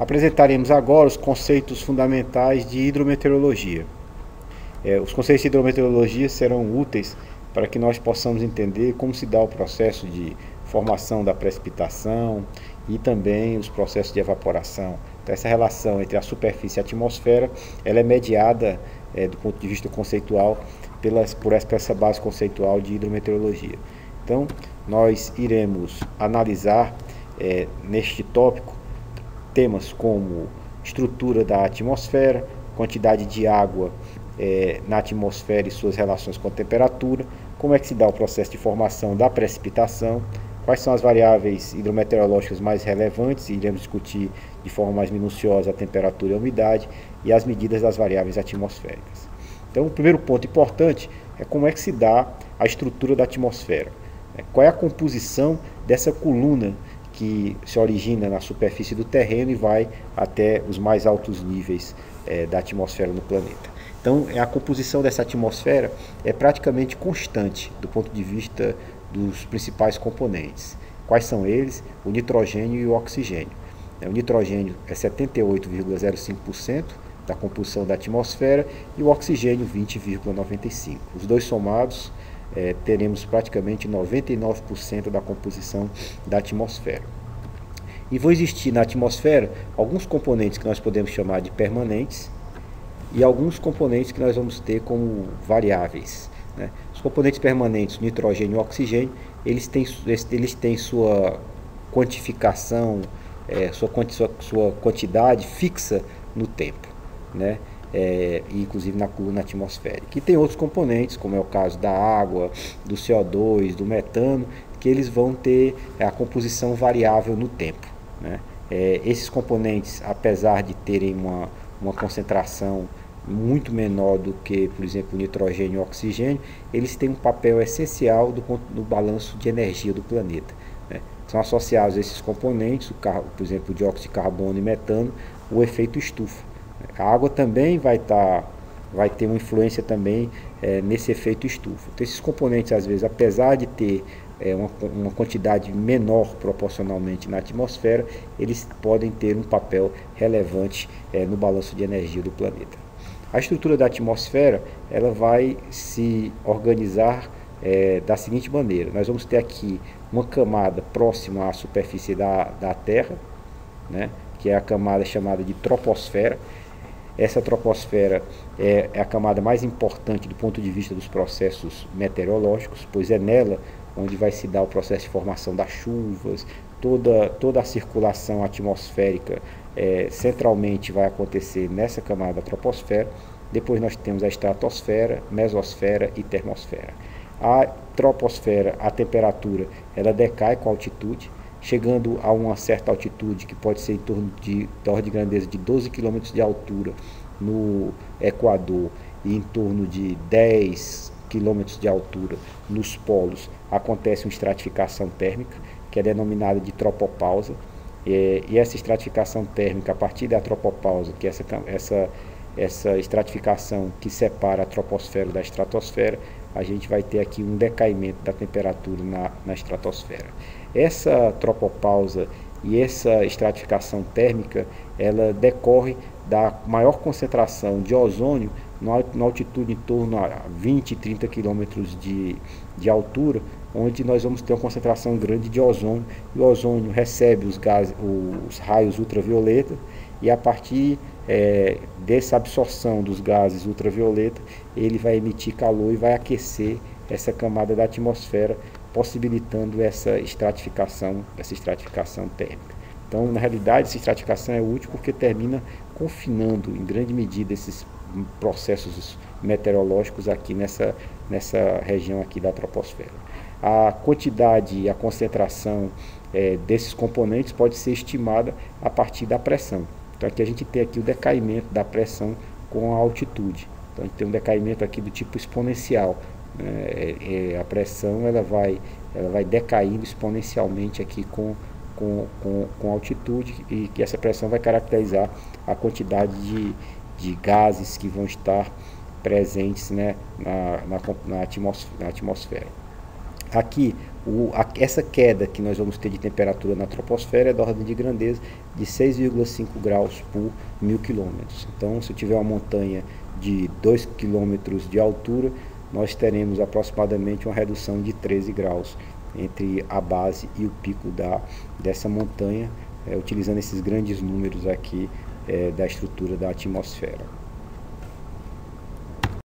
Apresentaremos agora os conceitos fundamentais de hidrometeorologia. Os conceitos de hidrometeorologia serão úteis para que nós possamos entender como se dá o processo de formação da precipitação e também os processos de evaporação. Então, essa relação entre a superfície e a atmosfera, ela é mediada do ponto de vista conceitual por essa base conceitual de hidrometeorologia. Então, nós iremos analisar neste tópico temas como estrutura da atmosfera, quantidade de água na atmosfera e suas relações com a temperatura, como é que se dá o processo de formação da precipitação, quais são as variáveis hidrometeorológicas mais relevantes, e iremos discutir de forma mais minuciosa a temperatura e a umidade, e as medidas das variáveis atmosféricas. Então, o primeiro ponto importante é como é que se dá a estrutura da atmosfera. Qual é a composição dessa coluna que se origina na superfície do terreno e vai até os mais altos níveis da atmosfera no planeta. Então, a composição dessa atmosfera é praticamente constante do ponto de vista dos principais componentes. Quais são eles? O nitrogênio e o oxigênio. O nitrogênio é 78,05% da composição da atmosfera e o oxigênio 20,95%. Os dois somados teremos praticamente 99% da composição da atmosfera. E vão existir na atmosfera alguns componentes que nós podemos chamar de permanentes e alguns componentes que nós vamos ter como variáveis. Os componentes permanentes, nitrogênio e oxigênio, eles têm sua quantificação, sua quantidade fixa no tempo, inclusive na coluna atmosférica. E tem outros componentes, como é o caso da água, do CO2, do metano, que eles vão ter a composição variável no tempo. Esses componentes, apesar de terem uma concentração muito menor do que, por exemplo, o nitrogênio e o oxigênio, eles têm um papel essencial no balanço de energia do planeta. São associados a esses componentes, por exemplo, o dióxido de carbono e metano, o efeito estufa. A água também vai ter uma influência também nesse efeito estufa. Então, esses componentes, às vezes, apesar de ter uma quantidade menor proporcionalmente na atmosfera, eles podem ter um papel relevante no balanço de energia do planeta. A estrutura da atmosfera, ela vai se organizar da seguinte maneira. Nós vamos ter aqui uma camada próxima à superfície da Terra, que é a camada chamada de troposfera. Essa troposfera é a camada mais importante do ponto de vista dos processos meteorológicos, pois é nela onde vai se dar o processo de formação das chuvas, toda a circulação atmosférica centralmente vai acontecer nessa camada da troposfera. Depois nós temos a estratosfera, mesosfera e termosfera. A troposfera, a temperatura, ela decai com a altitude, chegando a uma certa altitude que pode ser em torno da ordem de grandeza de 12 km de altura no Equador e em torno de 10 km de altura nos polos, acontece uma estratificação térmica, que é denominada de tropopausa. E essa estratificação térmica, a partir da tropopausa, que é essa estratificação que separa a troposfera da estratosfera, a gente vai ter aqui um decaimento da temperatura na estratosfera. Essa tropopausa e essa estratificação térmica, ela decorre da maior concentração de ozônio na altitude em torno a 20, 30 km de altura, onde nós vamos ter uma concentração grande de ozônio, e o ozônio recebe os raios ultravioleta, e a partir dessa absorção dos gases ultravioleta, ele vai emitir calor e vai aquecer essa camada da atmosfera, possibilitando essa estratificação térmica. Então, na realidade, essa estratificação é útil porque termina confinando, em grande medida, esses processos meteorológicos aqui nessa região aqui da troposfera. A quantidade e a concentração desses componentes pode ser estimada a partir da pressão. Então, aqui a gente tem aqui o decaimento da pressão com a altitude. Então, a gente tem um decaimento aqui do tipo exponencial. A pressão ela vai decaindo exponencialmente aqui com altitude, e que essa pressão vai caracterizar a quantidade de gases que vão estar presentes na atmosfera. Aqui, essa queda que nós vamos ter de temperatura na troposfera é da ordem de grandeza de 6,5 graus por 1000 quilômetros. Então, se eu tiver uma montanha de 2 quilômetros de altura, nós teremos aproximadamente uma redução de 13 graus entre a base e o pico dessa montanha, utilizando esses grandes números aqui da estrutura da atmosfera.